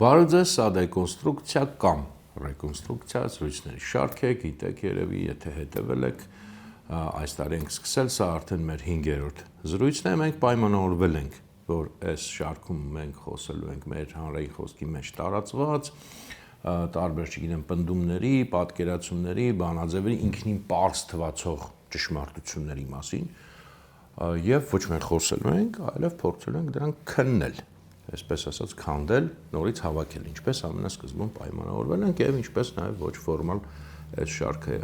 Բարև ձեզ, սա դեկոնստրուկցիա կամ ռեկոնստրուկցիա զրույցների շարք է, գիտեք երևի, եթե հետևել եք, այս տարի ենք սկսել, սա արդեն մեր 5-րդ զրույցն է, մենք պայմանավորվել ենք, որ այս շարքում մենք խոսելու ենք մեր հանրային խոսքի մեջ տարածված, տարբեր չգիտեմ պնդումների, պատկերացումների, բանաձևերի ինքնին պարզ թվացող ճշմարտությունների մասին եւ ոչ միայն խոսելու ենք, այլև փորձելու ենք դրանք քննել, այսպես ասած քանդել, նորից հավաքել, ինչպես ամենասկզբում պայմանավորվել ենք եւ ինչպես նաեւ ոչ ֆորմալ այս շարքը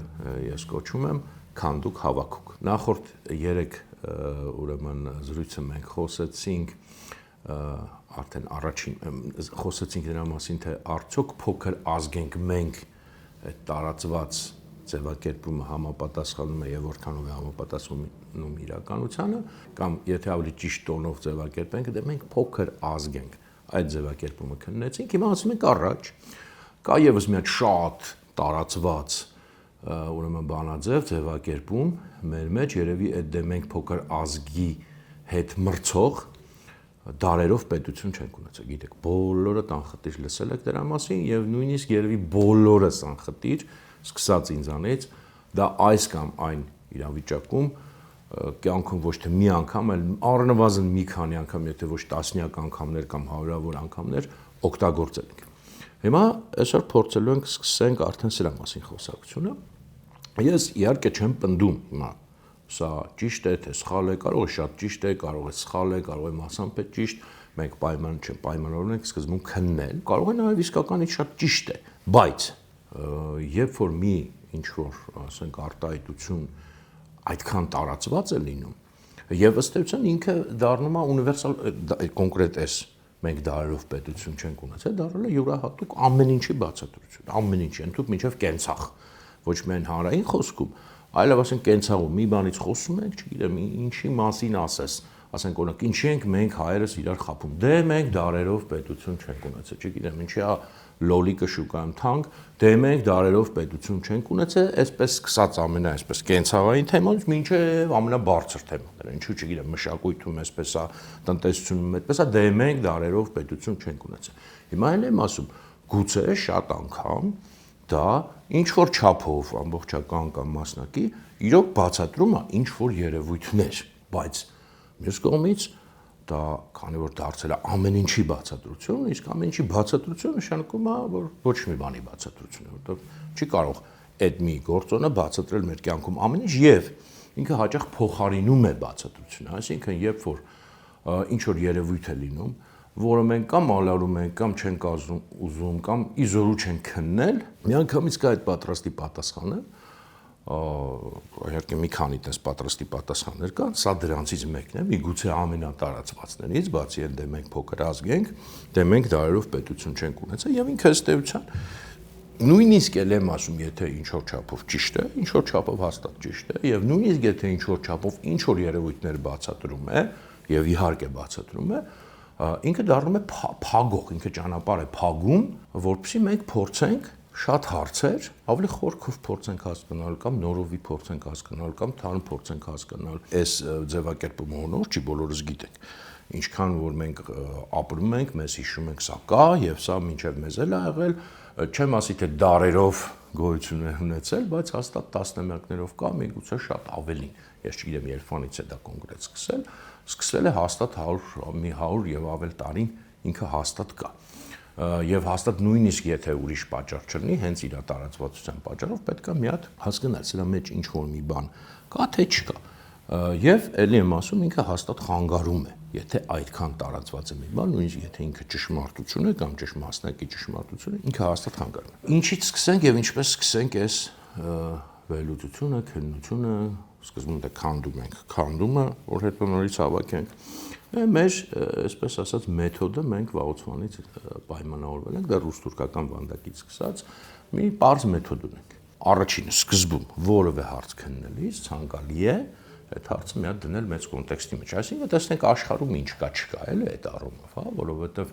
ես կոչում եմ քանդուկ հավաքուկ։ Նախորդ 3 ուրեմն զրույցը մենք խոսեցինք արդեն առաջին խոսեցինք դրա մասին, թե արդյոք փոքր ազգ ենք մենք այդ տարածված ձևակերպումը համապատասխանում է եւ որքանով է համապատասխանում իրականությանը, կամ եթե ավելի ճիշտ տոնով ձևակերպենք, դե մենք փոքր ազգ ենք։ Այդ ձևակերպումը քննեցինք, հիմա ասում ենք առաջ։ Կա եւս մի հատ շատ տարածված ուրեմն բանաձև ձևակերպում մեր մեջ երևի այդ դե մենք փոքր ազգի հետ մրցող դարերով պետություն չենք ունեցել, գիտեք, բոլորը տանխտիր լսել եք դրա մասին եւ նույնիսկ երևի բոլորս անխտիր, սկսած ինձանից, դա այս կամ այն իրավիճակում կյանքում ոչ թե մի անգամ, այլ առնվազն մի քանի անգամ, եթե ոչ տասնյակ անգամներ կամ հարյուրավոր անգամներ օգտագործել ենք։ Հիմա այսօր փորձելու ենք սկսենք արդեն սրա մասին խոսակցությունը։ Ես իհարկե չեմ պնդում հիմա սա ճիշտ է, թե սխալ է, կարող է շատ ճիշտ է, կարող է սխալ է, կարող է մասամբ է ճիշտ, մենք պայմանավորվում ենք սկզբում քննել, կարող է նաև իսկականից շատ ճիշտ է, բայց երբ որ մի ինչ-որ, ասենք, արտահայտություն այդքան տարածված է լինում, եւ ըստ էության ինքը դառնում է ունիվերսալ, կոնկրետ էս մենք դարերով պետություն չենք ունեցել, դառել է յուրահատուկ ամեն ինչի բացատրություն, ամեն ինչի, ընդհանուր մինչև կենցաղ, ոչ միայն հանրային խոսքում, այլև ասենք կենցաղում մի բանից խոսում ենք, չգիտեմ, ինչի մասին ասես, ասենք օրինակ, ինչի ենք մենք հայերս իրար խաբում, դե մենք դարերով պետություն չենք ունեցել, չգիտեմ, ինչի է լոլիկը շուկայում թանկ, դե մենք դարերով պետություն չենք ունեցել, այսպես սկսած ամենա այսպես կենցաղային թեմանից մինչև ամենաբարձր թեմաները, ինչու չգիտեմ, մշակույթում այսպես է, տնտեսությունում այդպես է, դե մենք դարերով պետություն չենք ունեցել։ Հիմա էլ եմ ասում, գուցե շատ անգամ դա ինչ որ չափով ամբողջական կամ մասնակի իրոք բացատրում է ինչ որ երևույթներ, բայց մյուս կողմից դա քանի որ դարձել է ամեն ինչի բացատրություն, իսկ ամեն ինչի բացատրությունը նշանակում է, որ ոչ մի բանի բացատրություն է, որովհետև չի կարող այդ մի գործոնը բացատրել մեր կյանքում ամեն ինչ եւ ինքը հաճախ փոխարինում է բացատրությունը, այսինքն երբ որ ինչ որ երևույթ է լինում, որը մենք կամ ալարում ենք, կամ չենք ուզում, կամ իզորու չենք քննել, միանգամից կա այդ պատրաստի պատասխանը, իհարկե մի քանի տես պատրաստի պատասխաններ կան, սա դրանցից մեկն է, միգուցե ամենատարածվածներից, բացի այն դե մենք փոքր ազգ ենք, դե մենք դարերով պետություն չենք ունեցել եւ ինքը ըստ էության նույնիսկ էլ եմ ասում, եթե ինչ որ չափով ճիշտ է, ինչ որ չափով հաստատ ճիշտ է եւ նույնիսկ եթե ինչ որ չափով ինչ որ երևույթներ բացատրում է եւ իհարկե բացատրում է, ինքը դառնում է փագող, ինքը ճանապարհ է փագում, որպեսզի մենք փորձենք շատ հարցեր, ավելի խորքով փորձենք հասկանալ կամ նորովի փորձենք հասկանալ կամ թարմ փորձենք հասկանալ այս ձևակերպումը հոնոր չի բոլորս գիտենք։ Ինչքան որ մենք ապրում ենք, մեզ հիշում ենք սա կա եւ սա մինչեւ մեզ էլ ա եղել, չեմ ասի թե դարերով գոյություն է ունեցել, բայց հաստատ տասնամյակներով կա, միգուցե շատ ավելին։ Ես չգիտեմ երբանից է դա կոնկրետ սկսել է հաստատ 100 եւ ավել տարին ինքը հաստատ կա։ Եվ հաստատ նույնիսկ եթե ուրիշ պատճառ չլինի, հենց իր տարածվածության պատճառով պետք է մի հատ հասկանալ, սրա մեջ ինչ որ մի բան կա թե չկա։ Եվ ելի եմ ասում, ինքը հաստատ խանգարում է, եթե այդքան տարածված է մի բան, նույնիսկ եթե ինքը ճշմարտություն է կամ մասնակի ճշմարտություն է, ինքը հաստատ խանգարում է։ Ինչից սկսենք եւ ինչպես սկսենք այս վերլուծությունը, քննությունը, սկզբում դե քանդում ենք, քանդումը, որ հետո նորից հավաքենք։ Մեր, այսպես ասած, մեթոդը մենք վաղուց պայմանավորվել ենք, դա ռուս-թուրքական վանդակից սկսած մի պարզ մեթոդ ունենք։ Առաջինը սկզբում որևէ հարց քննելիս ցանկալի է այդ հարցը մի հատ դնել մեծ կոնտեքստի մեջ, այսինքն տեսնենք աշխարհում ինչ կա չկա, էլի այդ առումով, հա, որովհետև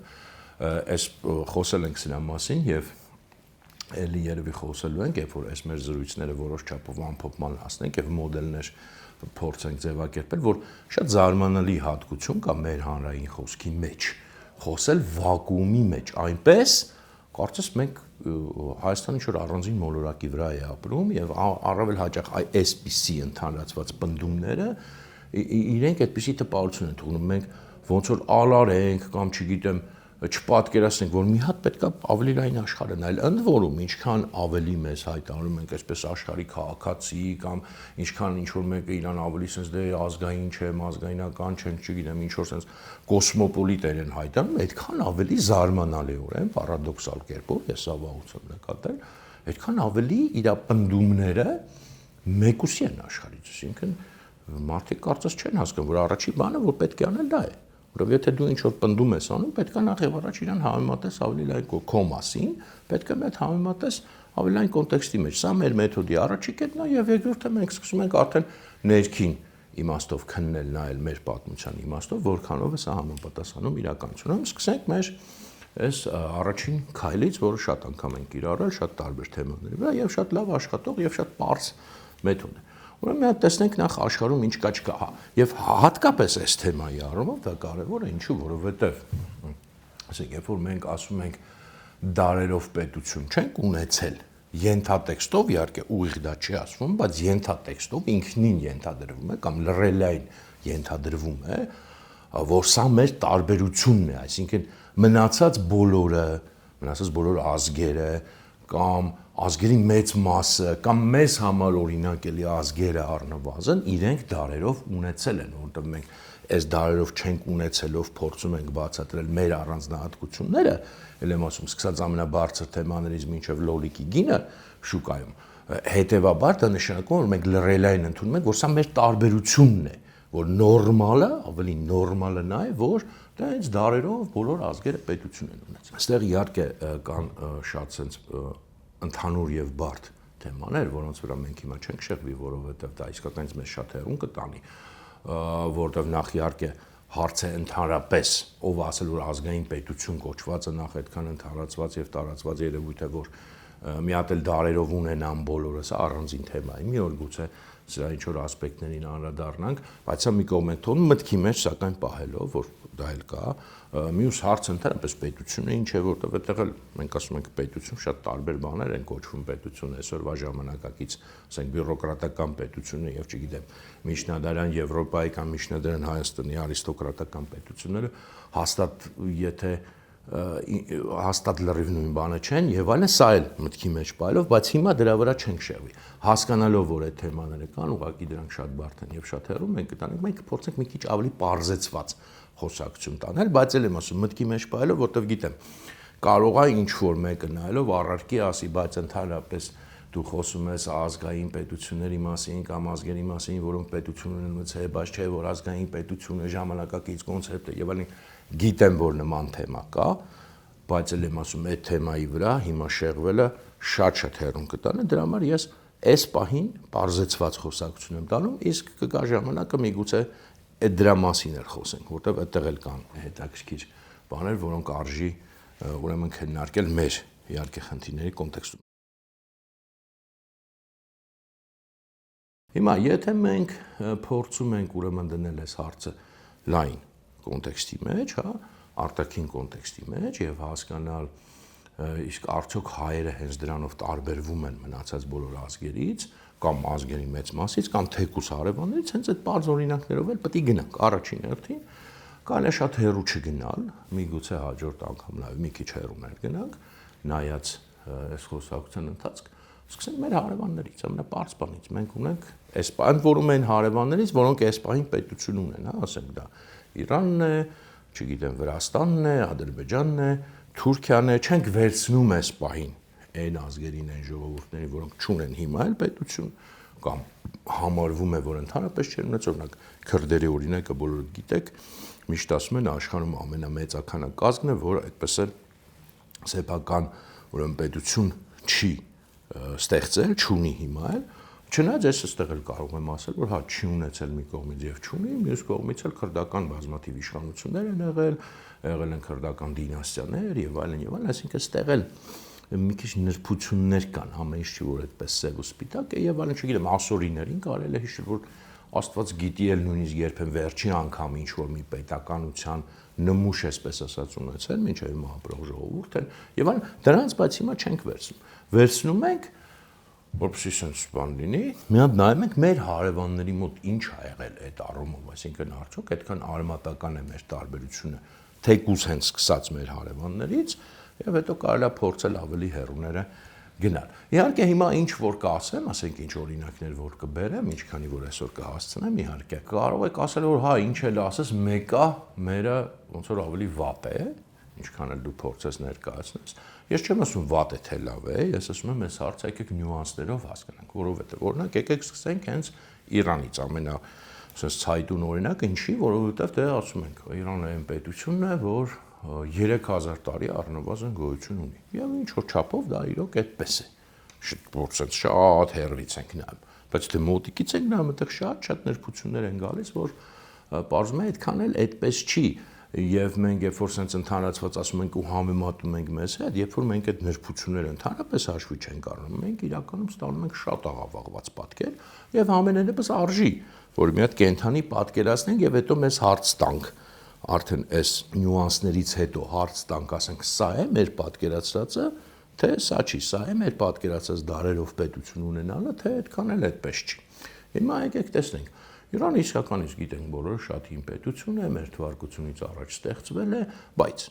այս խոսել ենք սրա մասին եւ էլի երևի խոսելու ենք, երբ որ այս մեր զրույցները որոշ չափով ամփոփման հասնենք եւ մոդելներ փորձենք ձևակերպել, որ շատ զարմանալի հատկություն կա մեր հանրային խոսքի մեջ, խոսել վակուումի մեջ, այնպես կարծես մենք Հայաստանը ինչ-որ առանձին մոլորակի վրա է ապրում եւ առավել հաճախ այսպիսի ընդհանրացված պնդումները իրենք այդպիսի տպավորություն են թողնում մենք ոնց որ ալարենք կամ չգիտեմ չպատկերացնենք որ մի հատ պետքա ավելի լայն աշխարհը նայել ընդ որում ինչքան ավելի մեզ հայտարարում ենք այսպես աշխարհի քաղաքացի կամ ինչքան ինչ որ մեկը իրան ավելի sense դե ազգային չէ, ազգայնական չեն, չգիտեմ ինչ որ sense կոսմոպոլիտ են հայտարարում, այդքան ավելի զարմանալիորեն պարադոքսալ կերպով ես սա վաղուց եմ նկատել, այդքան ավելի իր պնդումները մեկուսի են աշխարհից, այսինքն մարդիկ կարծես չեն հասկանում, որ առաջի բանը որ պետք է անել դա է Որով եթե դու ինչ-որ պնդում ես անում, պետք է նախ եւ առաջ իրան համեմատես ավելի լայն քո մասին, պետք է մեծ համեմատես ավելի լայն կոնտեքստի մեջ։ Սա մեր մեթոդի առաջի կետն է եւ երկրորդը մենք սկսում ենք արդեն ներքին իմաստով քննել նայել մեր պատմության իմաստով, որքանով է սա համապատասխանում իրականությունում։ Սկսենք մեր այս առաջին քայլից, որը շատ անգամ ենք կիրառել, շատ տարբեր թեմաների վրա եւ շատ լավ աշխատող եւ շատ པարզ մեթոդ է։ Ուրեմն մենք տեսնենք նախ աշխարհում ինչ կա չկա, եւ հատկապես այս թեմայի առումով դա կարեւոր է, ինչու, որովհետեւ ասենք, երբ որ մենք ասում ենք դարերով պետություն չենք ունեցել, ենթատեքստով իհարկե ուղիղ դա չի ասվում, բայց ենթատեքստով ինքնին ենթադրվում է կամ լրելային ենթադրվում է, որ սա մեր տարբերությունն է, այսինքն մնացած բոլոր ազգերը կամ ազգերի մեծ մասը կամ մեզ համար օրինակ էլի ազգերը առնվազն իրենք դարերով ունեցել են, որտեղ մենք այս դարերով չենք ունեցելով փորձում ենք բացատրել մեր առանձնահատկությունները, ել եմ ասում, սկսած ամենաբարձր թեմաներից մինչև լոլիկի գինը շուկայում։ Հետևաբար դա նշանակում է, որ մենք լրելային ընդունում ենք, որ սա մեր տարբերությունն է, որ նորմալը, ավելի նորմալը նա է, որ դա այս դարերով բոլոր ազգերը պետություն են ունեցել։ Այստեղ իհարկե կան շատ sense ընդհանուր եւ բարդ թեմաներ, որոնց վրա մենք հիմա չենք շեղվի, որովհետեւ դա իսկականից մեզ շատ հեռուն կտանի, որտեղ նախ իհարկե հարց է ընդհանրապես ով ասել որ ազգային պետություն կոչվածը նախ այդքան ընդհանրացված եւ տարածված երևույթ է, որ մի հատ էլ դարերով ունենան բոլորը, սա առանձին թեմա է։ Մի օր գուցե սրա ինչ որ ասպեկտներին անդրադառնանք, բայց սա մի կողմեն թողնում մտքի մեջ սակայն պահելով, որ դա էլ կա, մյուս հարցը ընդհանրապես պետությունը ինչ է, որտեղ այդտեղ էլ մենք ասում ենք պետություն, շատ տարբեր բաներ են կոչվում պետություն, այսօրվա ժամանակակից, ասենք բյուրոկրատական պետությունը եւ չգիտեմ, միջնադարյան Եվրոպայի կամ միջնադարյան Հայաստանի արիստոկրատական պետությունները հաստատ եթե հաստատ լրիվ նույն բանը չեն եւ այլն, սա էլ մտքի մեջ պայելով, բայց հիմա դրա վրա չենք շեղվի։ Հասկանալով որ այդ թեմաները կան, ուղղակի դրանք շատ բարդ են եւ շատ հեռու, մենք կտանենք, մենք կփորձենք մի քիչ ավելի պարզեցված խոսակցություն տանել, բայց էլ եմ ասում մտքի մեջ պայելով, որտեվ գիտեմ, կարող է ինչ որ մեկը նայելով առարկի ասի, բայց ընդհանրապես դու խոսում ես ազգային պետությունների մասին կամ ազգերի մասին, որոնք պետություն ունեն ունեցել, բայց չէ որ ազգային պետությունը ժամանակակից կոնցեպտ է եւ այլն գիտեմ որ նման թեմա կա, բայց էլ եմ ասում այդ թեմայի վրա հիմա շեղվելը շատ հեռուն կտանը, դրա համար ես այս պահին բարձեցված խոսակցություն եմ տանում, իսկ կգա ժամանակը միգուցե այդ դրա մասին էլ խոսենք, որտեղ այդտեղ էլ կան հետաքրքիր բաներ, որոնք արժի ուրեմն քննարկել մեր իհարկե խնդիրների կոնտեքստում։ Հիմա եթե մենք փորձում ենք ուրեմն դնել այս հարցը լայն կոնտեքստի մեջ, հա, արտաքին կոնտեքստի մեջ եւ հասկանալ իսկ արդյոք հայերը հենց դրանով տարբերվում են մնացած բոլոր ազգերից կամ ազգերի մեծ մասից կամ թեկուս հարևաններից, հենց այդ բարձ օրինակներով էլ պետք է գնանք առաջին հերթին, կարելի է շատ հեռու չգնալ, միգուցե հաջորդ անգամ նաև մի քիչ հեռուներ գնանք, նայած այս խոսակցության ընթացք, սկսենք մեր հարևաններից, ամենապարզ բանից, մենք ունենք այս պահին որում են հարևաններից, որոնք այս պահին պետություն ունեն, հա, ասենք դա Իրանն է, չգիտեմ, Վրաստանն է, Ադրբեջանն է, Թուրքիան է, չենք վերցնում այս պահին այն ազգերին, այն ժողովուրդներին, որոնք չունեն հիմա էլ պետություն, կամ համարվում է, որ ընդհանրապես չեն ունեցել, օրինակ քրդերի օրինակը բոլորը գիտեք, միշտ ասում են աշխարհում ամենամեծաքանակազգն է, որ այդպես էլ սեփական ուրեմն պետություն չի ստեղծել, չունի հիմա էլ, չնայած ես այստեղ էլ կարող եմ ասել, որ հա չի ունեցել մի կողմից եւ չունի, մյուս կողմից էլ քրդական բազմաթիվ իշխանություններ են եղել են քրդական դինաստիաներ եւ այլն, այսինքն այստեղ էլ մի քիչ նրբություններ կան, ամեն ինչ չի որ այդպես սև ու սպիտակ է եւ այլն, չգիտեմ, ասորիներին կարելի է հիշել, որ Աստված գիտի էլ նույնիսկ երբեմն վերջի անգամ ինչ որ մի պետականության նմուշ այսպես ասած ունեցել, մինչև հիմա ապրող ժողովուրդ են, եւ այլն, դրանց բայց հիմա չենք վերցնում։ Վերցնում ենք, որպեսզի sense բան լինի, մի հատ նայում ենք մեր հարևանների մոտ ինչ ա եղել այդ առումով, այսինքն արդյոք այդքան արմատական է մեր տարբերությունը, թեկուզ հենց սկսած մեր հարևաններից, եւ հետո կարելի է փորձել ավելի հեռուները գնալ։ Իհարկե հիմա ինչ որ կասեմ, ասենք ինչ օրինակներ որ կբերեմ, ինչքանի որ այսօր կհասցնեմ, իհարկե կարող եք ասել որ հա ինչ էլ ասես, մեկը մերը ոնց որ ավելի վատ է, ինչքան էլ դու փորձես ներկայացնես։ Ես չեմ ասում վատ է թե լավ է, ես ասում եմ այս հարցը եկեք նյուանսներով հասկանանք, որովհետեւ օրինակ եկեք սկսենք հենց Իրանից ամենա ասես ցայտուն օրինակ, ինչի, որովհետեւ դե ասում ենք Իրանը այն պետությունն է, որ 3000 տարի առնվազն գոյություն ունի։ Եվ ինչ որ չափով դա իրոք այդպես է։ Որսենց շատ հեռվից ենք նայում, բայց դե մոտիկից ենք նայում, այդտեղ շատ նրբություններ են գալիս, որ պարզվում է այդքան էլ այդպես չի։ Եվ մենք երբ որ սենց ընդհանրացված ասում ենք ու համեմատում ենք մեզ հետ, երբ որ մենք այդ նրբությունները ընդհանրապես հաշվի չենք առնում, մենք իրականում ստանում ենք շատ աղավաղված պատկեր եւ ամենայնպես արժի, որ մի հատ կենթանի պատկերացնենք եւ հետո մեզ հարց տանք արդեն այս նյուանսներից հետո հարց տանք, ասենք, սա է մեր պատկերացրածը, թե սա չի, սա է մեր պատկերացած դարերով պետություն ունենալը, թե այդքան էլ այդպես չի։ Հիմա եկեք տեսնենք։ Իրանը իսկականից գիտենք բոլորը շատ հին պետություն է, մեր թվարկությունից առաջ ստեղծվել է, բայց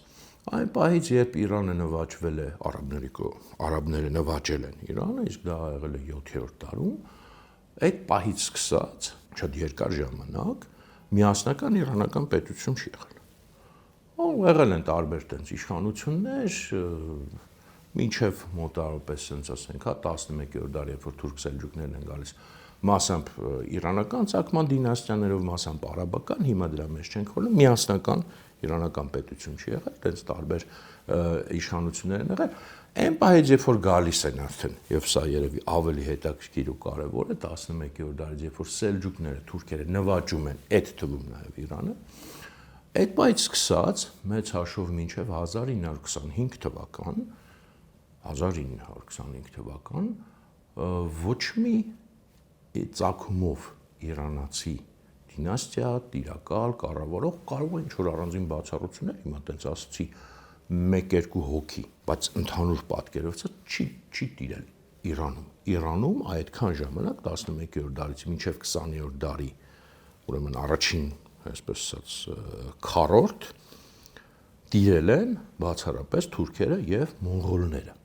այն պահից, երբ Իրանը նվաճվել է, արաբները նվաճել են Իրանը, իսկ դա եղել է 7-րդ դարում, այդ պահից սկսած, շատ երկար ժամանակ միասնական իրանական պետություն չի եղել։ Եղել են տարբեր տենց իշխանություններ, մինչև մոտավորապես ասենք, հա 11-րդ դարի, երբ որ թուրք-սելջուկներն են գալիս, մասամբ իրանական ցակման դինաստիաներով, մասամբ արաբական, հիմա դրա մեջ չենք խորում, միասնական իրանական պետություն չի եղել, տենց տարբեր իշխանություններ են եղել։ Այն պահից, երբ որ գալիս են արդեն, եւ սա երևի ավելի հետաքրքիր ու կարեւոր է 11-րդ դարից, երբ որ սելջուկները, թուրքերը նվաճում են այդ թվում նաեւ Իրանը, այդ պահից սկսած մեծ հաշվով մինչեւ 1925 թվական ոչ մի ծագումով իրանացի դինաստիա, տիրակալ, կառավարող կարող է ինչ-որ առանձին բացառություններ, հիմա տենց ասացի, 1-2 հոգի, բայց ընդհանուր պատկերով չի տիրել Իրանում։ Իրանում այդքան ժամանակ 11-րդ դարից մինչև 20-րդ դարի, ուրեմն առաջին, այսպես ասած, քառորդ տիրել են բացառապես թուրքերը եւ մոնղոլները։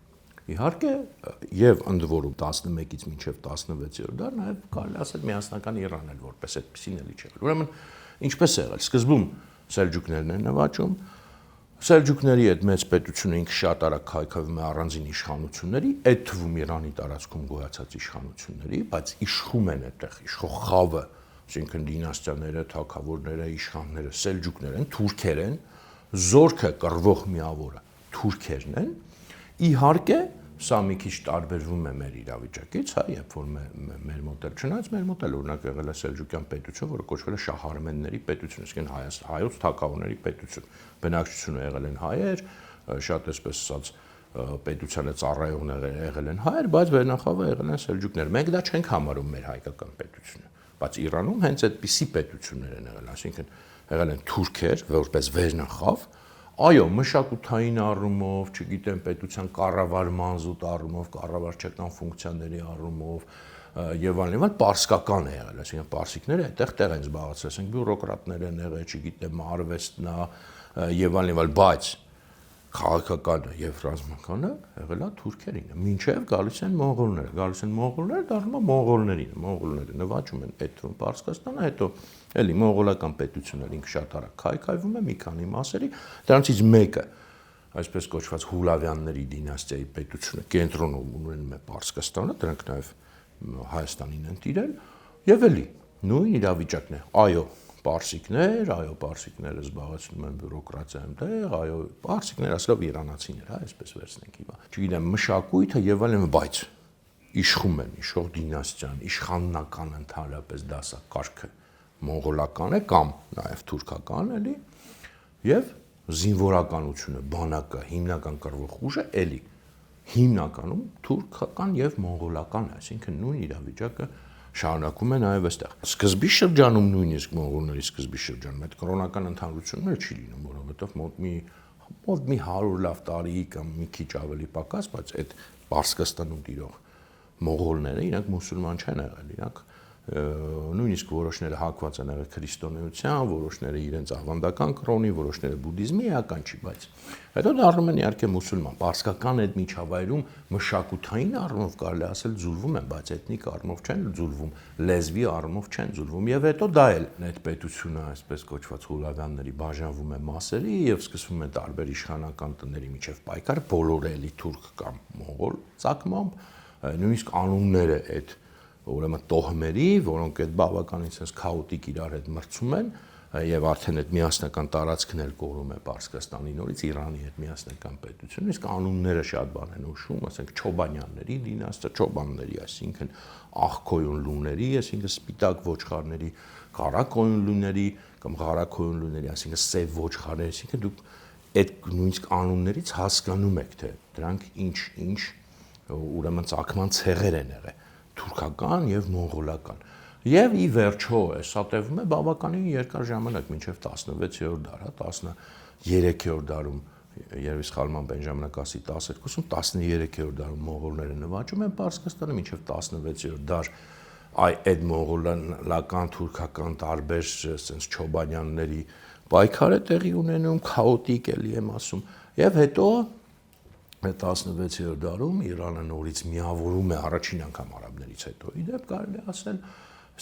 Իհարկե, եւ ընդ որում 11-ից մինչեւ 16-րդ դար նաեւ կարելի ասել միասնական Իրանն էլ որպես այդպեսին էլի չէ։ Ուրեմն ինչպես է եղել։ Սկզբում սելջուկներն են նվաճում, Սելջուկների այդ մեծ պետությունը ինքը շատ արագ քայքայվում է առանձին իշխանությունների, այդ թվում Իրանի տարածքում գոյացած իշխանությունների, բայց իշխում են այդտեղ, իշխող խավը, այսինքն դինաստիաները, թագավորները, իշխանները, սելջուկներ են, թուրքեր են, զորքը կռվող միավորը թուրքերն են, իհարկե սա մի քիչ տարբերվում է մեր իրավիճակից, հա, երբ որ մեր մոտ էլ չնայած մեր մոտ էլ օրինակ եղել է սելջուկյան պետություն, որը կոչվել է շահարմենների պետություն, այսինքն հայոց թագավորների պետություն։ Բնակչությունը եղել են հայեր, շատ այսպես ասած պետությանը ծառայողներ եղել են հայեր, բայց վերնախավը եղել են սելջուկներ։ Մենք դա չենք համարում մեր հայկական պետությունը, բայց Իրանում հենց այդպիսի պետություններ են եղել, այսինքն եղել են թուրքեր, որպես վերնախավ, այո, մշակութային առումով, չգիտեմ, պետության կառավարման զուտ առումով, կառավարչական ֆունկցիաների առումով եւ այլն, պարսկական է եղել, այսինքն պարսիկները այդտեղ տեղ են զբաղեցրել, ասենք բյուրոկրատներ են եղել, չգիտեմ, արվեստն եւ այլն, բայց քաղաքականը եւ ռազմականը եղել է թուրքերին, մինչեւ գալիս են մոնղոլները, դառնում է մոնղոլները նվաճում են այդ թվում Պարսկաստանը, հետո էլի մոնղոլական պետությունն ինքը շատ արագ քայքայվում է մի քանի մասերի, դրանցից մեկը այսպես կոչված Հուլավյանների դինաստիայի պետությունը կենտրոնում ունենում է Պարսկաստանը, դրանք նաեւ Հայաստանին են տիրել եւ էլի նույն իրավիճակն է, պարսիկները զբաղեցնում են բյուրոկրատիայում տեղ, պարսիկներ ասելով իրանացիներ, հա, այսպես վերցնենք հիմա։ Չգիտեմ, մշակույթը եւ այլն, բայց իշխում են, իշխող դինաստիան, իշխաննական ընդհանրապես դասակարգը մոնղոլական է կամ նաեւ թուրքական էլի, եւ զինվորականությունը, բանակը, հիմնական կռվող ուժը էլի հիմնականում թուրքական եւ մոնղոլական է, այսինքն նույն իրավիճակը շարունակում է նաև այստեղ։ Սկզբի շրջանում նույնիսկ մոնղոլների սկզբի շրջանում այդ կրոնական ընդհանրությունները չի լինում, որովհետև մոտ մի 100 լավ տարի կամ մի քիչ ավելի պակաս, բայց այդ Պարսկաստանում տիրող մոնղոլները իրանք մուսուլման չեն եղել, իրանք նույնիսկ որոշները հակված են եղել քրիստոնեության, որոշները իրենց ավանդական կրոնի, որոշները բուդդիզմի, էական չի, բայց հետո դառնում են իհարկե մուսուլման։ Պարսկական այդ միջավայրում մշակութային առումով կարելի ասել ձուլվում են, բայց էթնիկ առումով չեն ձուլվում, լեզվի առումով չեն ձուլվում, եւ հետո դա էլ այդ պետությունը, այսպես կոչված Հուլավյանների բաժանվում է մասերի եւ սկսվում է տարբեր իշխանական տների միջև պայքար, բոլորը էլի թուրք կամ մոնղոլ ցակմամբ, նույնիսկ անունները այդ ուրեմն տոհմերի, որոնք այդ բավականին sense քաոտիկ իրար հետ մրցում են եւ արդեն այդ միասնական տարածքն էլ կորում է Պարսկաստանի նորից Իրանի հետ միասնական պետությունը, իսկ անունները շատ բան են ուշում, ասենք Չոբանյանների դինաստիա, Չոբանների, այսինքն աղքոյուն լուների, այսինքն սպիտակ ոչխարների, կարակոյուն լուների կամ ղարակոյուն լուների, այսինքն սև ոչխարներ, այսինքն դուք այդ նույնիսկ անուններից հասկանում եք, թե դրանք ինչ ուրեմն ցակման ցեղեր են եղել թուրքական եւ մոնղոլական։ Եվ ի վերջո սա տևում է բավականին երկար ժամանակ, մինչև 16-րդ դար, 13-րդ դարում, երբ սխալման բեն ժամանակասի 12-ում, 13-րդ դարում մոնղոլները նվաճում են Պարսկաստանը, մինչև 16-րդ դար այդ մոնղոլական, թուրքական տարբեր sense Չոբանյանների պայքարը տեղի ունենում, քաոտիկ էլի եմ ասում, եւ հետո 16-րդ դարում Իրանը նորից միավորում է առաջին անգամ արաբներից հետո, իդեպ կարելի ասել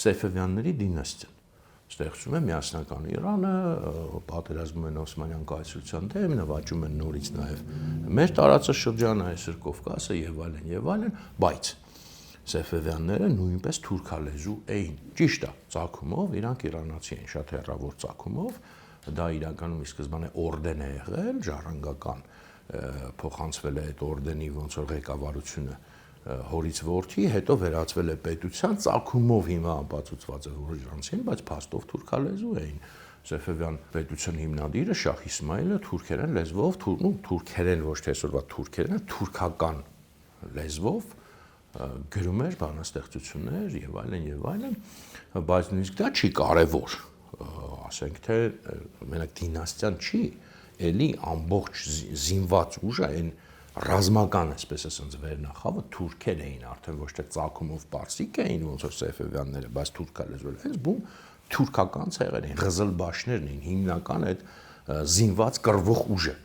Սեֆևյանների դինաստիան, ստեղծում է միասնական Իրանը, պատերազմում են Օսմանյան կայսրության դեմ, նվաճում են նորից նաև մեր տարածաշրջանը, այսօր Կովկասը եւ այլն, բայց Սեֆևյանները նույնպես թուրքալեզու էին, ճիշտ է, ցակումով, իրանք իրանացի են, շատ հեռավոր ցակումով, դա իրականում ի սկզբանե օրդեն է եղել, ժառանգական փոխանցվել է այդ օրդենի ոնց որ ղեկավարությունը հորից որդի, հետո վերածվել է պետության, ցակումով հիմա ապացուցված է որ իրանցին, բայց փաստով թուրքալեզու էին։ Սեֆևյան պետության հիմնադիրը Շահ Իսմայելը թուրքերեն լեզվով, թուրքերեն ոչ թե այսօրվա թուրքերեն, թուրքական լեզվով գրում էր բանաստեղծություններ եւ այլն, բայց նույնիսկ դա չի կարեւոր, ասենք թե մենակ դինաստիան չի, էլի ամբողջ զինված ուժը այն ռազմական, այսպես ասած, վերնախավը թուրքեր էին, արդեն ոչ թե ցակումով պարսիկ էին, ոնց որ Սեֆևյանները, բայց թուրքալեզու հենց բում թուրքական ցեղեր էին, ղզլբաշներն էին, հիմնական այդ զինված կռվող ուժը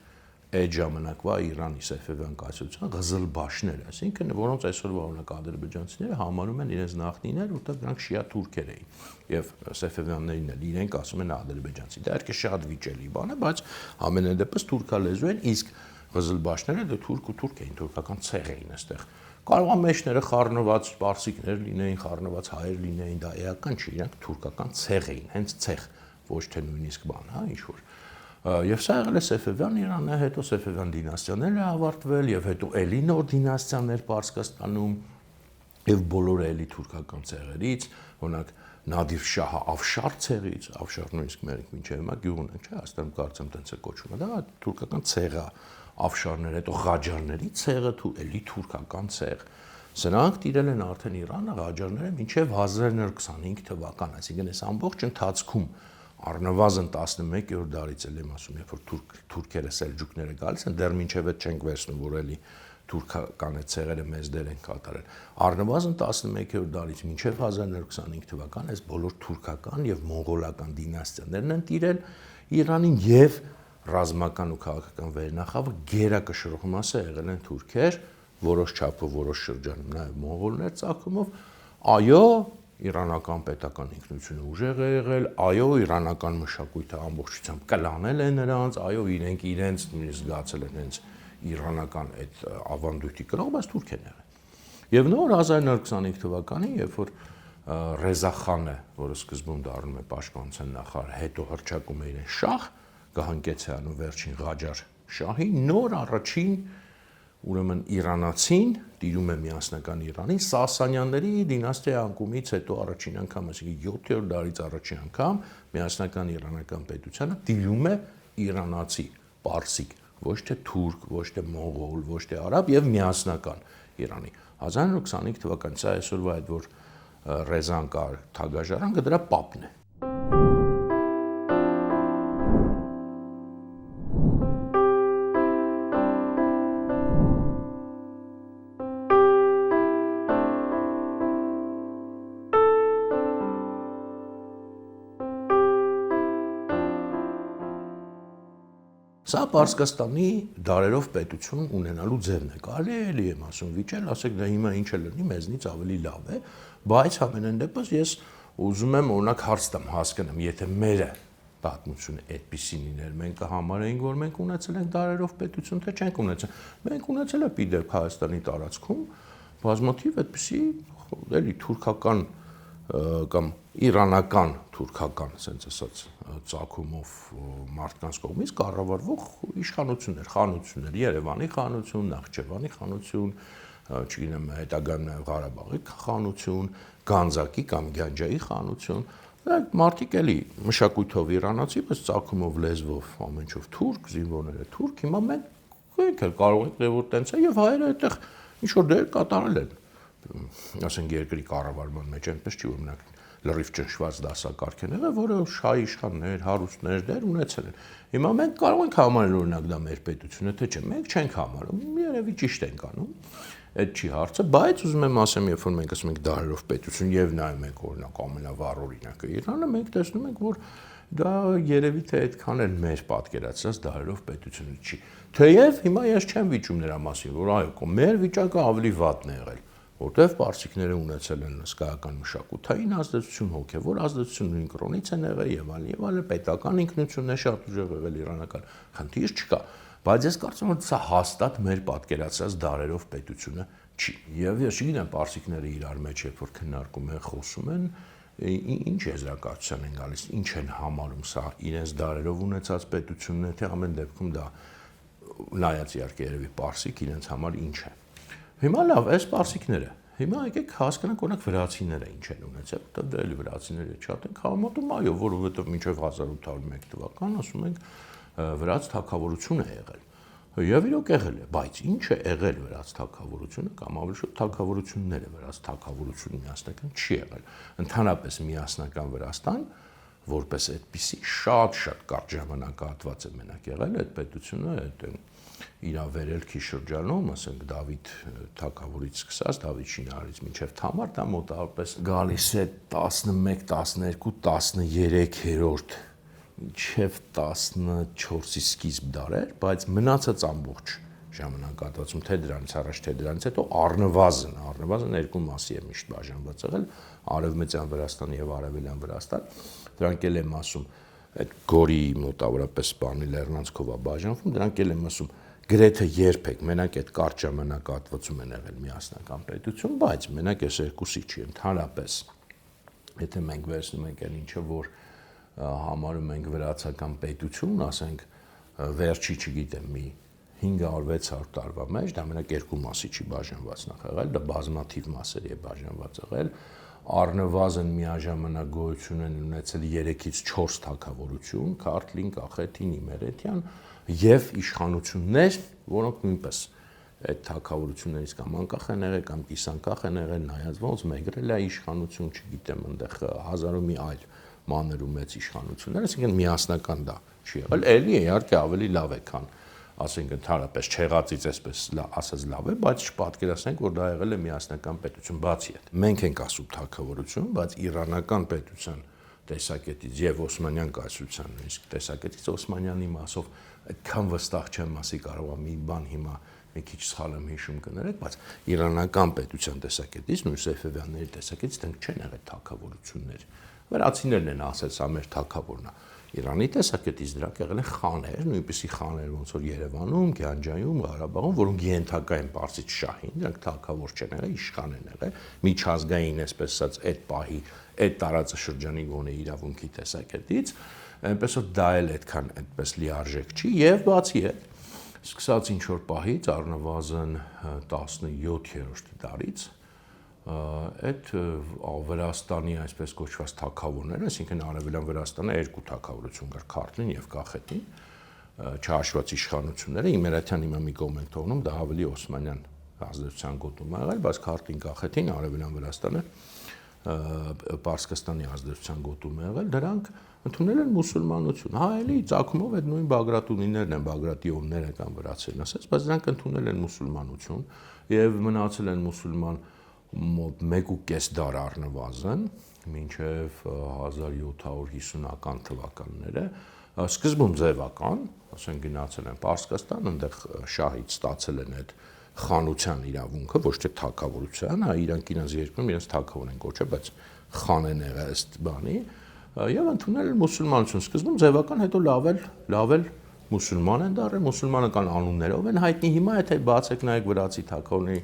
այդ ժամանակվա Իրանի Սեֆևյան կայսրության ղզլբաշներ, այսինքն որոնց այսօրվա օրինակ ադրբեջանցիները համարում են իրենց նախնիներ, որտեղ նրանք շիա թուրքեր էին, եւ Սեֆևյաններին էլ իրենք ասում են ադրբեջանցի։ Դա իհարկե շատ վիճելի բան է, բայց ամենադեպս թուրքալեզու են, իսկ ղզլբաշները դա թուրք էին, թուրքական ցեղ էին այստեղ։ Կարող է մեջները խառնված պարսիկներ լինեին, խառնված հայեր լինեին, դա էական չի, իրանք թուրքական ցեղ էին, հենց ցեղ, ոչ թե նույնիսկ բան, հա, ինչ որ։ Եվ սա եղել է Սեֆևյան Իրանը, հետո Սեֆևյան դինաստիաները ավարտվել, եւ հետո էլի նոր դինաստիաներ Պարսկաստանում, եւ բոլորը էլի թուրքական ցեղերից, օրինակ Նադիր Շահը Ավշար ցեղից, Ավշար նույնիսկ մենք մինչև հիմա գյուղ ունենք, չէ՞, աստեմ կարծեմ տենց է կոչվում, դա թուրքական ցեղ է, Ավշարները, հետո Ղաջարների ցեղը էլի թուրքական ցեղ։ Սրանք տիրել են արդեն Իրանը Ղաջարները մինչև 1925 թվական, այսինքն այս ամբողջ ընթացքում առնվազն 11-րդ դարից էլ եմ ասում, երբ որ թուրքերը սելջուկները գալիս են, դեռ մինչև այդ չենք վերցնում, որ էլի թուրքական այդ ցեղերը մեծ դեր են կատարել։ Առնվազն 11-րդ դարից մինչև 1925 թվական այս բոլոր թուրքական եւ մոնղոլական դինաստիաներն են տիրել Իրանին եւ ռազմական ու քաղաքական վերնախավը գերակշռող մասը եղել են թուրքեր, որոշ չափով որոշ շրջանում նաեւ մոնղոլներ ցակումով, այո, իրանական պետական ինքնությունը ուժեղ է եղել, այո, իրանական մշակույթը ամբողջությամբ կլանել է նրանց, այո, իրենք իրենց նույնիսկ զգացել են հենց իրանական այդ ավանդույթի կրող, բայց թուրք են եղել։ Եվ նոր 1925 թվականին, երբ որ Ռեզա խանը, որը սկզբում դառնում է պաշտպանության նախարար, հետո հռչակում է իրեն շահ, Գահանկեցյանը վերջին Ղաջար շահի, նոր առաջին ուրեմն իրանացին տիրում է միասնական Իրանին, Սասանյանների դինաստիայի անկումից հետո առաջին անգամ, այսինքն 7-րդ դարից առաջին անգամ միասնական իրանական պետությանը տիրում է իրանացի, պարսիկ, ոչ թե թուրք, ոչ թե մոնղոլ, ոչ թե արաբ եւ միասնական Իրանի։ 1925 թվականից այսօրվա այդ որ Ռեզան կար թագաժարան, դրա պապն է։ Սա Պարսկաստանի դարերով պետություն ունենալու ձևն է, կարելի է էլի եմ ասում վիճել, ասեք դա հիմա ինչ է լինի, մեզնից ավելի լավ է, բայց ամենայն դեպս ես ուզում եմ օրինակ հարց տամ, հասկանամ, եթե մեր պատմությունը այդպիսին լիներ, մենք կհամարեինք, որ մենք ունեցել ենք դարերով պետություն, թե չենք ունեցել։ Մենք ունեցել ենք իդեպ Հայաստանի տարածքում բազմաթիվ այդպիսի էլի թուրքական կամ իրանական թուրքական, ասենց ասած, ծագումով մարդկանց կողմից կառավարվող իշխանություններ, խանություններ, Երևանի խանություն, Նախճեվանի խանություն, չգիտեմ, հետագան Ղարաբաղի խանություն, Գանձակի կամ Գանջայի խանություն, մարդիկ էլի մշակույթով իրանացի, բայց ծագումով լեզվով ամեն ինչով թուրք, զինվորները թուրք, հիմա մենք էլ կարող ենք դեպի տենց է եւ հայերը այդտեղ ինչ որ դեր կատարել են, ասենք երկրի կառավարման մեջ այնպես չի որ մենակ լրիվ ճնշված դասակարգ են եղել, որը շահ իշխաններ, հարուստներ դեր ունեցել են։ Հիմա մենք կարող ենք համարել օրինակ դա մեր պետությունը, թե չէ, մենք չենք համարում, երևի ճիշտ ենք անում, այդ չի հարցը, բայց ուզում եմ ասեմ, երբ որ մենք ասում ենք դարերով պետություն եւ նայում ենք օրինակ ամենավառ օրինակը Իրանը, մենք տեսնում ենք, որ դա երևի թե այդքան էլ մեր պատկերացրած դարերով պետությունը չի։ Թեև հիմա ես չեմ վիճում նրա մասին, որ այո, մեր վիճակը ավելի վատն է եղել, որտեղ պարսիկները ունեցել են հսկայական մշակութային ազդեցություն, հոգևոր ազդեցություն, նույն կրոնից են եղել եւ այլն, պետական ինքնությունն է շատ ուժեղ եղել իրանական, խնդիր չկա, բայց ես կարծում եմ, սա հաստատ մեր պատկերացրած դարերով պետությունը չի։ Եվ ես չգիտեմ, պարսիկները իրար մեջ երբ որ քննարկում են, խոսում են, ինչ եզրակացության են գալիս, ինչ են համարում սա իրենց դարերով ունեցած պետությունն է, թե ամեն դեպքում դա նայած իհարկե երևի պարսիկ իրենց համար ինչ է։ Հիմա լավ, այս պարսիկները, հիմա եկեք հասկանանք օրինակ վրացիները ինչ են ունեցել, որտեղ դա էլի վրացիները շատ են համատում, այո, որովհետև մինչև 1801 թվական ասում ենք վրաց թագավորություն է եղել։ Եվ իրոք եղել է, բայց ինչ է եղել վրաց թագավորությունը կամ ավելի շուտ թագավորությունները, վրաց թագավորությունը միասնական չի եղել։ Ընդհանրապես միասնական Վրաստան որպես այդպիսի շատ կարճ ժամանակահատված է մենակ եղել այդ պետությունը, այդ իր վերելքի շրջանում, ասենք Դավիթ թագավորից սկսած, Դավիթ շինարարից մինչև Թամար, դա մոտավորապես գալիս է 11, 12, 13-րդ մինչև 14-ի սկիզբ դարեր, բայց մնացած ամբողջ ժամանակահատվածում թե դրանից առաջ, թե դրանից հետո առնվազն երկու մասի է միշտ բաժանված եղել, Արևմտյան Վրաստան եւ Արևելյան Վրաստան, դրանք էլ եմ ասում, այդ Գորի մոտավորապես բանի Լեռնանցքով է բաժանվում, դրանք էլ եմ ասում, գրեթե երբեք մենակ այդ կարճ ժամանակահատվածում են եղել միասնական պետություն, բայց մենակ այս երկուսի չի, ընդհանրապես, եթե մենք վերցնում ենք այն ինչը, որ համարում ենք վրացական պետություն, ասենք վերջի, չգիտեմ, մի 500-600 տարվա մեջ, դա մենակ երկու մասի չի բաժանված նախ եղել, դա բազմաթիվ մասերի է բաժանված եղել, առնվազն միաժամանակ գոյություն են ունեցել 3-ից 4 թագավորություն, Քարթլին, Կախետին, Իմերետյան եւ իշխանություններ, որոնք նույնպես այդ թագավորություններից կամ անկախ են եղել կամ կիսանկախ են եղել, նայած ոնց մեգրել է իշխանություն, չգիտեմ, այնտեղ հազարու մի այլ մանր ու մեծ իշխանություններ, այսինքն միասնական դա չի եղել, էլի իհարկե ավելի լավ է, քան ասենք ընդհանրապես չեղածից այսպես ասած լավ է, բայց չպատկերացնենք, որ դա եղել է միասնական պետություն, բացի այդ։ Մենք ենք ասում թագավորություն, բայց իրանական պետության տեսակետից եւ Օսմանյան կայսրության նույնիսկ տեսակետից Օսմանյանի մասով այդքան վստահ չեմ ասի, կարող է մի բան հիմա մի քիչ սխալ եմ հիշում կներեք, բայց իրանական պետության տեսակետից, նույն Սեֆևյանների տեսակետից դրանք չեն եղել թագավորություններ։ Վրացիներն են ասել, սա մեր թագավորն է։ Իրանի տեսակետից դրանք եղել են խաներ, նույնպիսի խաներ ոնց որ Երևանում, Գանջայում, Ղարաբաղում, որոնք ենթակա են Պարսից շահին, դրանք թագավոր չեն եղել, իշխան են եղել, միջազգային, այսպես ասած, այդ պահի, այդ տարածաշրջանի գոնե իրավունքի տեսակետից, այնպես որ դա էլ այդքան այդպես լիարժեք չի եւ բացի այդ, սկսած ինչ որ պահից առնվազն 17-րդ դարից այդ Վրաստանի այսպես կոչված թագավորները, այսինքն Արևելյան Վրաստանը երկու թագավորություն կար, Քարթլին եւ Կախետին, չհաշված իշխանությունները, Իմերետյան հիմա մի կողմ ենք թողնում, դա ավելի Օսմանյան ազդեցության գոտում ա եղել, բայց Քարթլին, Կախետին, Արևելյան Վրաստանը Պարսկաստանի ազդեցության գոտում եղել, դրանք ընդունել են մուսուլմանություն։ Հա, էլի ծագումով այդ նույն Բագրատունիներն են, Բագրատիոնները կամ վրացերն ասած, բայց դրանք ընդունել են մուսուլմանություն եւ մնացել են մուսուլման մոտ 1.5 դար առնվազն, մինչեւ 1750-ական թվականները, սկզբում ձևական, ասենք գնացել են Պարսկաստան, այնտեղ շահից ստացել են այդ խանության իրավունքը, ոչ թե թագավորության, հա, իրանք երկրում իրենց թագավոր են կոչել, բայց խան են եղել ըստ բանի, եւ ընդունել են մուսուլմանություն։ Սկզբում ձևական, հետո լավ էլ մուսուլման են դառել, մուսուլմանական անուններով են հայտնի։ Հիմա եթե բացեք նայեք վրացի թագավորների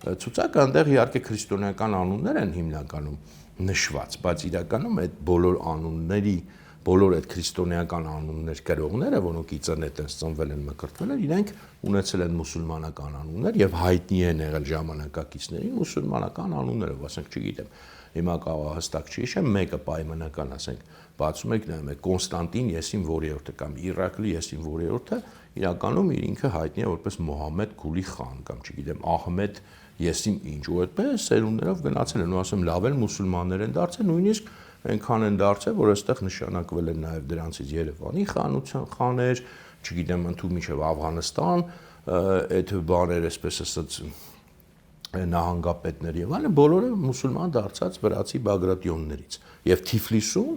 ցուցակը, այնտեղ իհարկե քրիստոնեական անուններ են հիմնականում նշված, բայց իրականում այդ բոլոր անունների բոլոր այդ քրիստոնեական անուններ կրողները, որոնք իծնետ են ծնվել են մկրտվել են, իրենք ունեցել են մուսուլմանական անուններ եւ հայտնի են եղել ժամանակակիցներին մուսուլմանական անուններով, ասենք, չգիտեմ, հիմա կարող հստակ չհիշեմ, մեկը պայմանական, ասենք, բացում եք նայում եք Կոնստանտին Եսին որերորդը կամ Իրակլի Եսին որերորդը, իրականում իր ինքը հայտնի է որպես Մոհամեդ Գուլի խան կամ չգիտեմ Ահմեդ Եսին ինչ, ու այդպես սերունդներով գնացել են, ու ասեմ, լավ էլ մուսուլմաններ են դարձել, նույնիսկ այնքան են դարձել, որ այստեղ նշանակվել են նաև դրանցից Երևանի խաներ, չգիտեմ, ընդհանուր մինչև Աֆղանստան, այդ բաներ, այսպես ասած, նահանգապետներ եւ այլն, բոլորը մուսուլման դարձած վրացի Բագրատիոններից։ Եվ Թիֆլիսում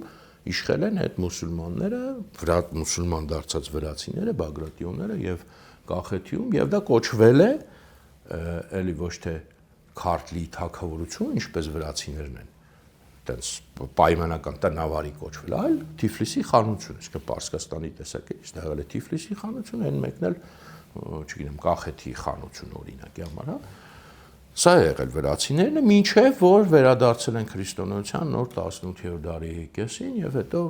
իշխել են այդ մուսուլմանները, մուսուլման դարձած վրացիները, Բագրատիոնները եւ Կախեթիում, եւ դա կոչվել է էլի ոչ թե քարտլի թագավորություն, ինչպես վրացիներն են տենց պայմանական տնավարի կոչվել, այլ Թիֆլիսի խանություն, իսկ Պարսկաստանի տեսակ է, եղել է Թիֆլիսի խանություն, այն մեկն էլ, չգիտեմ, Կախեթի խանություն օրինակի համար, հա։ Սա է եղել վրացիներն, մինչև որ վերադարձել են քրիստոնեության նոր 18-րդ դարի կեսին եւ հետո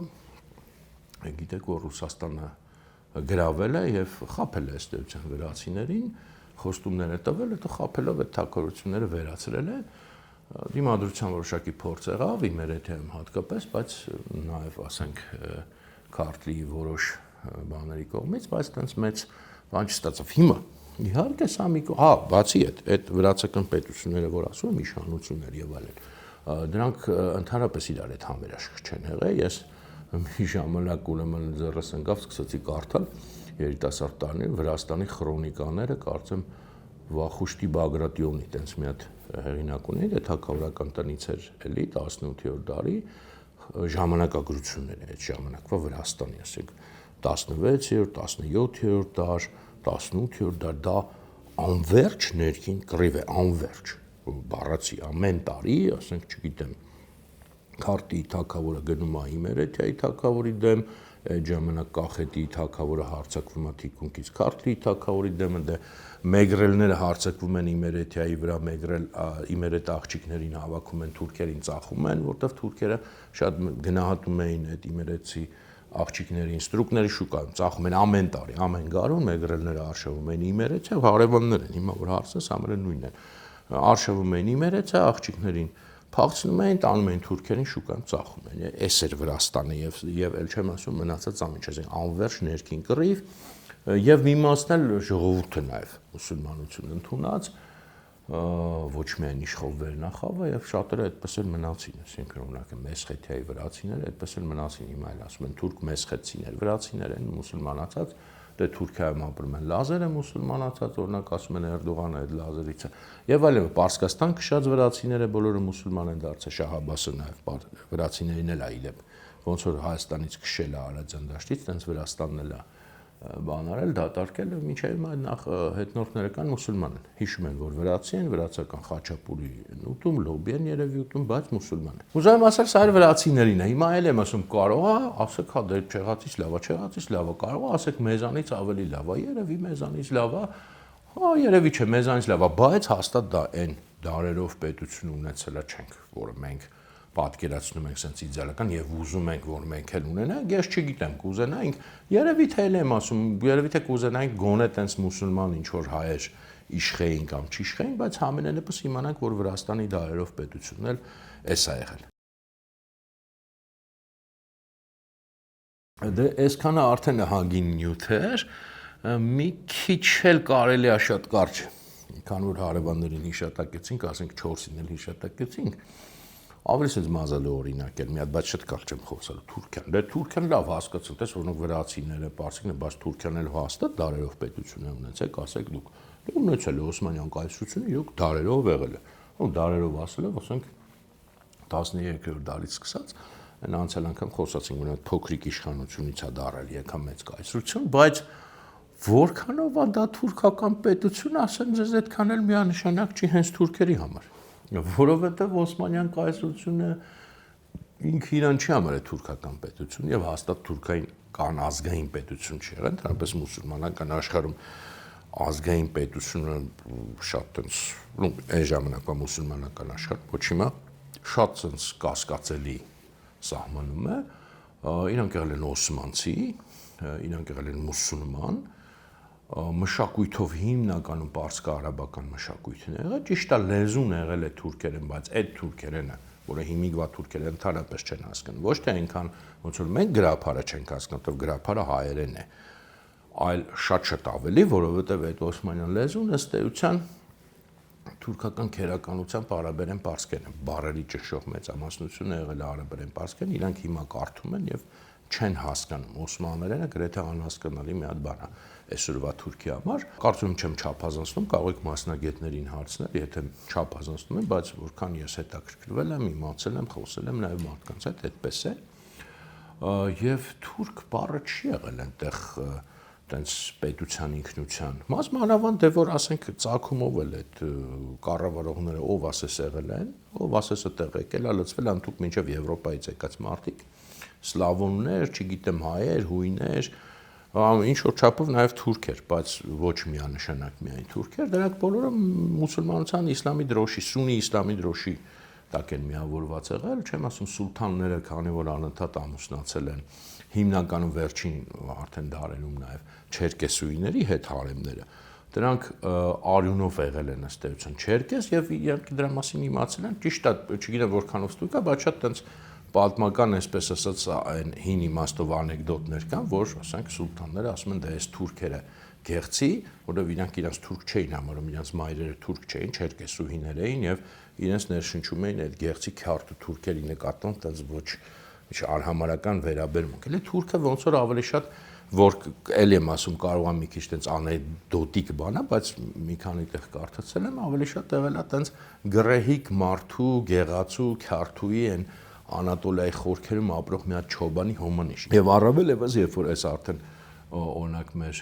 գիտեք, որ Ռուսաստանը գրավել է եւ խաբել է ըստ էության վրացիներին, խոստումներ է տվել, հետո խաբելով այդ թագավորությունները վերացրել է։ Դիմադրության որոշակի փորձ եղավ Իմերեթիայում հատկապես, բայց նաև ասենք քարտլի որոշ բաների կողմից, բայց այնց մեծ բան չստացավ։ Հիմա իհարկե սա մի հա, բացի այդ վրացական պետությունները, որ ասում եմ, իշխանություններ եւ այլն, դրանք ընդհանրապես իրար հետ համերաշխ չեն եղել։ Ես մի ժամանակ ուրեմն ձեռս ընկավ, սկսեցի կարդալ երիտասարդ տարիներին Վրաստանի քրոնիկաները, կարծեմ Վախուշտի Բագրատիոնի, տենց մի հատ հեղինակ ունի, դա թագավորական տնից էր էլի 18-րդ դարի ժամանակագրությունները այդ ժամանակվա Վրաստանի, ասենք 16-րդ, 17-րդ դար, 18-րդ դար, դա անverջ ներքին կռիվ է, անverջ, բառացի ամեն տարի, ասենք, չգիտեմ, քարտի թագավորը գնում է Իմերեթիայի թագավորի դեմ, այդ ժամանակ Կախետի թագավորը հարձակվում է թիկունքից քարտի թագավորի դեմ, դե մեգրելները հարձակվում են Իմերեթիայի վրա, Իմերետ աղջիկներին հավաքում են, թուրքերին ծախում են, որտեղ թուրքերը շատ գնահատում էին այդ իմերեցի աղջիկներին, ստրուկների շուկայում ծախում են ամեն տարի, ամեն գարուն մեգրելները արշավում են Իմերեթիա, հարևաններ են, հիմա որ հարցնես ամենը նույնն են, արշավում են Իմերեթիա աղջիկներին փախցնում էին, տանում էին թուրքերին շուկայում ծախում են, էս էր Վրաստանը եւ էլ չեմ ասում մնացած ամեն ինչ, այսինքն անverջ ներքին կռիվ եւ մի մասն էլ ժողովուրդը նաեւ մուսուլմանություն ընդունած, ոչ միայն իշխող վերնախավը եւ շատերը այդպես էլ մնացին, այսինքն օրինակ Մեսխեթիայի վրացիները այդպես էլ մնացին, հիմա էլ ասում են թուրք մեսխեցիներ, վրացիներ են մուսուլմանացած, դե Թուրքիայում ապրում են լազերը մուսուլմանացած, օրինակ ասում են Էրդողանը այդ լազերից է։ Եվ այլն, Պարսկաստան քշած վրացիները բոլորը մուսուլման են դարձել, Շահ Աբբասը նաև վրացիներին էլ է իդեպ, ոնց որ Հայաստանից քշել է Արարատյան դաշտից, տենց Վրաստանն էլ է բան արել, դատարկել, մինչև հիմա նախ հետնորդները կան մուսուլման են։ Հիշում են, որ վրացի են, վրացական խաչապուրի են ուտում, լոբի են երևի ուտում, բայց մուսուլման են։ Ուզում եմ ասել, սա վրացիներին է։ Հիմա էլ եմ ասում, կարող է, ասեք, հա դե չեղածից լավ է, կարող է, ասեք մեզանից ավելի լավ է, երևի մեզանից լավ է, հա երևի չէ, մեզանից լավ է, բայց հաստատ դա այն դարերով պետություն ունեցելը չենք, որը մենք պատկերացնում ենք sense իդեալական եւ ուզում ենք որ մենք էլ ունենանք, ես չգիտեմ, կուզենայինք, երևի թե էլ եմ ասում, երևի թե կուզենայինք գոնե տենց մուսուլման ինչ որ հայեր իշխեին կամ չիշխեին, բայց համենայնիվս իմանանք, որ Վրաստանի դարերով պետությունն էլ էս է եղել։ Դե այսքանը արդեն հագին նյութ էր, մի քիչ էլ կարելի է շատ կարճ, քան որ հարևաններին հիշատակեցինք, ասենք 4-ին էլ հիշատակեցինք, Ավելի sense մազալու օրինակ էր, մի հատ բայց շատ կարճ եմ խոսել Թուրքիան։ Դե Թուրքիան լավ հասկացել, տես որոնք վրացիները, պարսիկները, բայց Թուրքիան էլ հաստատ դարերով պետություն է ունեցել, ասեք դուք։ Դե ունեցել է Օսմանյան կայսրությունը, իրոք դարերով եղել է։ Ու դարերով ասել է, ասենք 13-րդ դարից սկսած, այն անցյալ անգամ խոսացինք, որ փոքրիկ իշխանությունից է դարել եկա մեծ կայսրություն, բայց որքանով է դա թուրքական պետություն, ասեմ ձեզ այդքան էլ միանշանակ չի հենց թուրքերի համար, որովհետև Օսմանյան կայսրությունը ինքը իրան չի համարել թուրքական պետություն եւ հաստատ թուրքային կան ազգային պետություն չի եղել, դրանպես մուսուլմանական աշխարհում ազգային պետությունը շատ այնց, այն ժամանակվա մուսուլմանական աշխարհ, ոչ հիմա շատ ցած կասկածելի սահմանում է, իրանք եղել են օսմանցի, իրանք եղել են մուսուլման, մշակույթով հիմնականում պարսկա-արաբական մշակույթն է եղել, ճիշտ է լեզուն եղել է թուրքերեն, բայց այդ թուրքերենը, որը հիմիկվա թուրքերեն ընդհանրապես չեն հասկանում, ոչ թե այնքան ոնց որ մենք գրաբարը չենք հասկանում, որովհետև գրաբարը հայերեն է, այլ շատ ավելի, որովհետև այդ օսմանյան լեզուն ըստ էության թուրքական քերականության արաբերեն պարսկեն է, բառերի ճշշող մեծամասնությունը եղել է արաբերեն պարսկեն, իրանք հիմա կարդում են եւ չեն հասկանում օսմաներենը գրեթե անհասկանալի մի հատ բան է այսօրվա Թուրքիա համար։ Կարծում չեմ չափազանցնում, կարող եք մասնագետներին հարցնել, եթե չափազանցնում եմ, բայց որքան ես հետաքրքրվել եմ, իմացել եմ, խոսել եմ նաեւ մարդկանց հետ, այդպես է։ Եվ թուրք բառը չի եղել այնտեղ տենց պետության ինքնության։ Մանավանդ դե որ ասենք ցակումով էլ այդ կառավարողները ով ասես եղել են, ով ասեսը տեղ եկել, լծվել անտուք մինչև Եվրոպայից եկած մարդիկ, սլավոններ, չգիտեմ հայեր, հույներ, ինչ որ չափով նաև թուրքեր, բայց ոչ միանշանակ միայն թուրքեր, դրանք բոլորը մուսուլմանության իսլամի դրոշի, սունի իսլամի դրոշի տակ են միավորված եղել, չեմ ասում սուլթանները, քանի որ անընդհատ ամուսնացել են, հիմնականում վերջին արդեն դարերում նաև չերկեսուիների հետ հարեմները, դրանք արյունով եղել են ըստ էության չերկես եւ իրանք դրա մասին իմացել են, ճիշտ է, չգիտեմ որքանով ստույգ է, բայց շատ տենց պատմական, այսպես ասած, այն հին իմաստով անեկդոտներ կան, որ, ասենք, սուլթանները ասում են, դա էս թուրքերը գեղցի, որովհետև իրանք իրենց թուրք չէին համարում, իրենց մայրերը թուրք չէին, չերկեսուհիներ էին եւ իրենց ներշնչում էին այդ գեղցի քյարթու թուրքերի նկատմամբ տենց ոչ արհամարական վերաբերմունք։ Էլի թուրքը ոնց որ ավելի շատ որ էլ եմ ասում կարող եմ մի քիչ տենց անեկդոտիկ բան է, բայց մի քանի տեղ կարդացել եմ, ավելի շատ եղել է տենց գրեհիկ մարդու, գեղացու, քյարթուի այն Անատոլիայի խորքերում ապրող մի հատ չոբանի հոմանիշ։ Եվ առավել եւս, երբ որ այս արդեն օրինակ մեր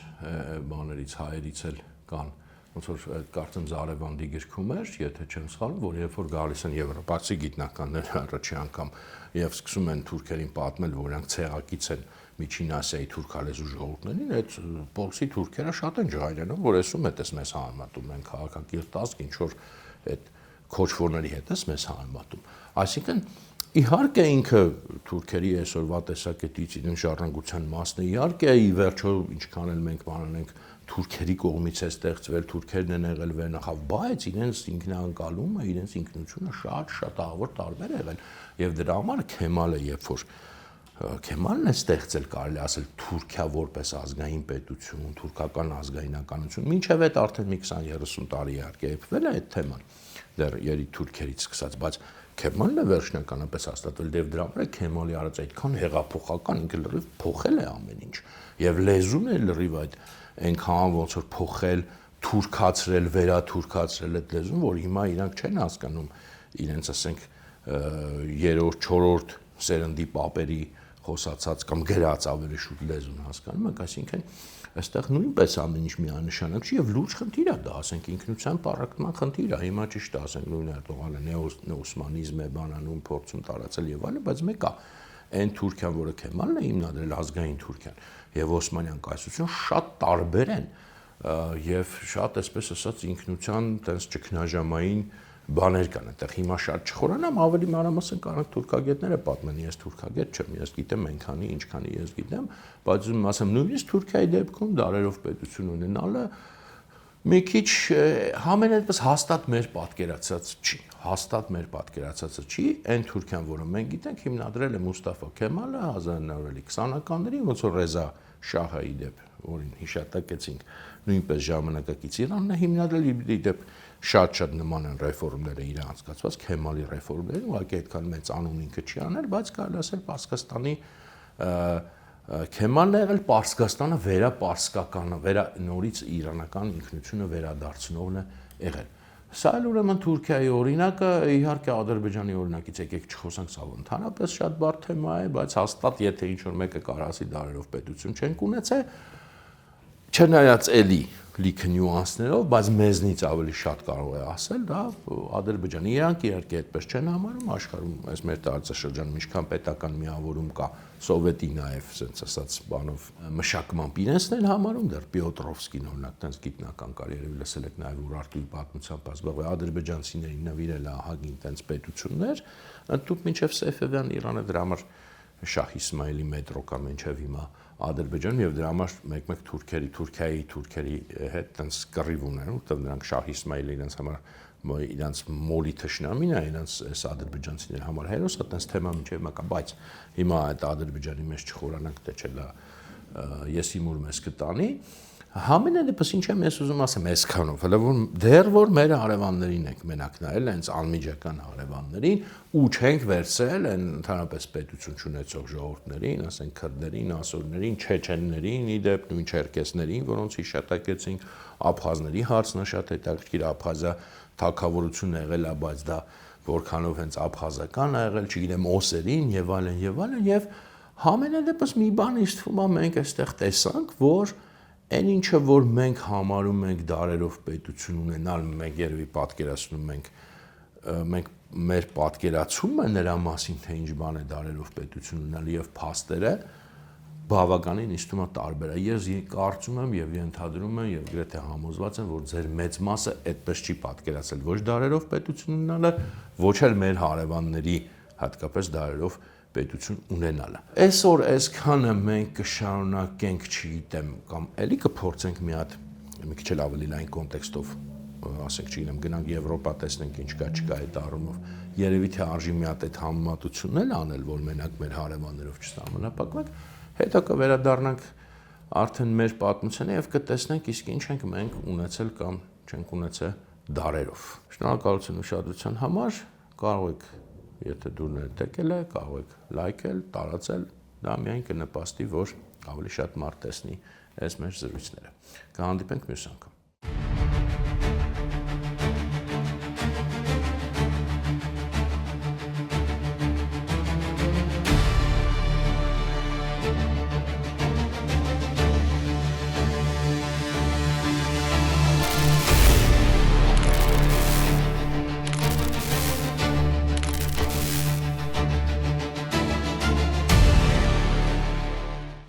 բաներից հայերից էլ կան, ոնց որ կարծեմ Զարևանդի գրքում էր, եթե չեմ սխալվում, որ երբ որ գալիս են եվրոպացի գիտնականները առաջի անգամ եւ սկսում են թուրքերին պատմել, որ նրանք ցեղակից են Միջին Ասիայի թուրքալեզու ժողովուրդներին, այդ փոլսի թուրքերը շատ են ջղայնանում, որ էսում էտես մեզ համեմատում են քաղաքակիրթ ազգ, ինչ որ այդ քոչվորների հետ էս մեզ համեմատում։ Այսինքն իհարկե ինքը թուրքերի այսօրվա տեսակետից իրեն ժառանգության մասն է, իհարկե ի վերջո ինչքան էլ մենք բանանենք թուրքերի կողմից է ստեղծվել, թուրքերն են եղել վերնախավ, բայց իրենց ինքնանկալումը, իրենց ինքնությունը շատ ահավոր տարբեր է եղել եւ դրա համար Քեմալը երբ որ Քեմալն է ստեղծել կարելի ասել Թուրքիա որպես ազգային պետություն, թուրքական ազգայնականություն, մինչև այդ արդեն մի 20-30 տարի իհարկե եփվել է այդ թեման, դեռ երի թուրքերից սկսած, բայց Քեմալն է վերջնականապես հաստատվել, դեպ դրա համար Քեմալի արած այդքան հեղափոխական ինքը լրիվ փոխել է ամեն ինչ, եւ լեզուն է լրիվ այդ այնքան ոնց որ փոխել, թուրքացրել, վերաթուրքացրել այդ լեզուն, որ հիմա իրանք չեն հասկանում իրենց ասենք 3-րդ, 4-րդ սերնդի պապերի խոսացած կամ գրած ավելի շուտ լեզուն հասկանում եք, այսինքն այստեղ նույնպես ամեն ինչ միանշանակ չի եւ լուրջ խնդիր է դա, ասենք ինքնության պարակտման խնդիր է, հիմա ճիշտ է, ասենք նույնը տողալը նեոսմանիզմ է բանանում, փորձում տարածել եւ այլն, բայց մեկ է այն Թուրքիան, որը Քեմալն է հիմնադրել, ազգային Թուրքիան եւ Օսմանյան կայսրությունը շատ տարբեր են եւ շատ այսպես ասած ինքնության տես ճգնաժամային բաներ կան այդտեղ հիմա շատ չխորանամ ավելի մանրամասն կարող թուրքագետները պատմեն ես թուրքագետ չեմ ես գիտեմ այնքանի ինչքանի ես գիտեմ բայց ուզում ասեմ նույնիսկ Թուրքիայի դեպքում դարերով պետություն ունենալը մի քիչ համենայնպես հաստատ մեր պատկերացածը չի այն Թուրքիան որը մենք գիտենք հիմնադրել է Մուստաֆա Քեմալը 1920-ականներին ոնց որ Ռեզա Շահը իդեպ որին հիշատակեցինք, նույնպես ժամանակակից Իրանն է հիմնադրել, իդեպ շատ նման են ռեֆորմները իր անցկացված Քեմալի ռեֆորմներին, ուղղակի այդքան մեծ անուն ինքը չի անել, բայց կարելի ասել Պարսկաստանի Քեմալն է եղել Պարսկաստանը վերապարսկականը, նորից իրանական ինքնությունը վերադարձնողն է եղել։ Սա էլ ուրեմն Թուրքիայի օրինակը, իհարկե Ադրբեջանի օրինակից եկեք չխոսանք, սա ընդհանրապես շատ բարդ թեմա է, բայց հաստատ եթե ինչ-որ մեկը կարող ասի դարերով պետություն չենք ունեցել, չնայած էլի լիքը նյուանսներով, բայց մեզնից ավելի շատ կարող է ասել, դա Ադրբեջանը։ Իրանք իհարկե այդպես չեն համարում, աշխարհում այս մեր տարածաշրջանում ինչքան պետական միավորում կա, սովետի նաև, ասենց ասած, բանով մշակմամբ իրենցն են համարում, դեռ Պիոտրովսկին օրինակ, տենց գիտնական կար, երևի լսել եք նաև Ուրարտուի պատմությամբ զբաղվել ադրբեջանցիներին նվիրել է ահագին տենց պետություններ, ընդհանուր մինչև Սեֆևյան Իրանը դրա համար Շահ Իսմայելի մետրո կա մինչև հիմա Ադրբեջանում եւ դրա համար մեկ-մեկ Թուրքիայի հետ տենց կռիվ ունեն, որտեղ նրանք Շահ Իսմայելը իրենց համար իրենց մոլի թշնամին է, իրենց այս ադրբեջանցիների համար հերոսը, տենց թեմա մինչև հիմա կա, բայց հիմա այդ Ադրբեջանի մեջ չխորանանք, թե չէ լա ես իմուր մեզ կտանի։ Համենայն դեպս ինչ եմ ես ուզում ասեմ այսքանով, հələ որ դեռ որ մեր հարևաններին ենք մենակ նայել, հենց անմիջական հարևաններին ու չենք վերցրել այն ընդհանրապես պետություն չունեցող ժողովուրդներին, ասենք քրդերին, ասորներին, չեչեններին, իդեպ նույն չերկեսներին, որոնց հիշատակեցինք, աբխազների հարցն է շատ հետաքրքիր, Աբխազիա թագավորություն եղել է, բայց դա որքանով հենց աբխազական է եղել, չգիտեմ, օսերին եւ այլն եւ համենայն դեպս մի բան ինձ թվում է մենք այստեղ տեսանք, որ այն ինչը որ մենք համարում ենք դարերով պետություն ունենալ, մենք երևի պատկերացնում մենք մեր պատկերացումը նրա մասին, թե ինչ բան է դարերով պետություն ունենալ եւ փաստերը բավականին ինձ թվում է տարբեր է։ Ես կարծում եմ եւ ենթադրում եմ եւ գրեթե համոզված եմ, որ ձեր մեծ մասը այդպես չի պատկերացել ոչ դարերով պետություն ունենալը, ոչ էլ մեր հարևանների հատկապես դարերով պետություն ունենալը։ Այսօր այսքանը մենք կշարունակենք, չգիտեմ, կամ էլի կփորձենք մի քիչ ավելի լայն կոնտեքստով, ասենք, չգիտեմ, գնանք Եվրոպա, տեսնենք ինչ կա, չկա այդ առումով։ Երևի թե արժի մի հատ այդ համեմատությունն էլ անել, որ մենակ մեր հարևաններով չսահմանափակվենք, հետո կվերադառնանք արդեն մեր պատմությանը եւ կտեսնենք իսկ ինչ ենք մենք ունեցել կամ չենք ունեցել դարերով։ Շնորհակալություն ուշադրության համար, կարող եք եթե դուրները տեկել է, կարող եք լայքել, տարածել, դա միայն կնպաստի, որ ավելի շատ մարդ տեսնի այս մեր զրույցները։ Կհանդիպենք մյուս անգամ։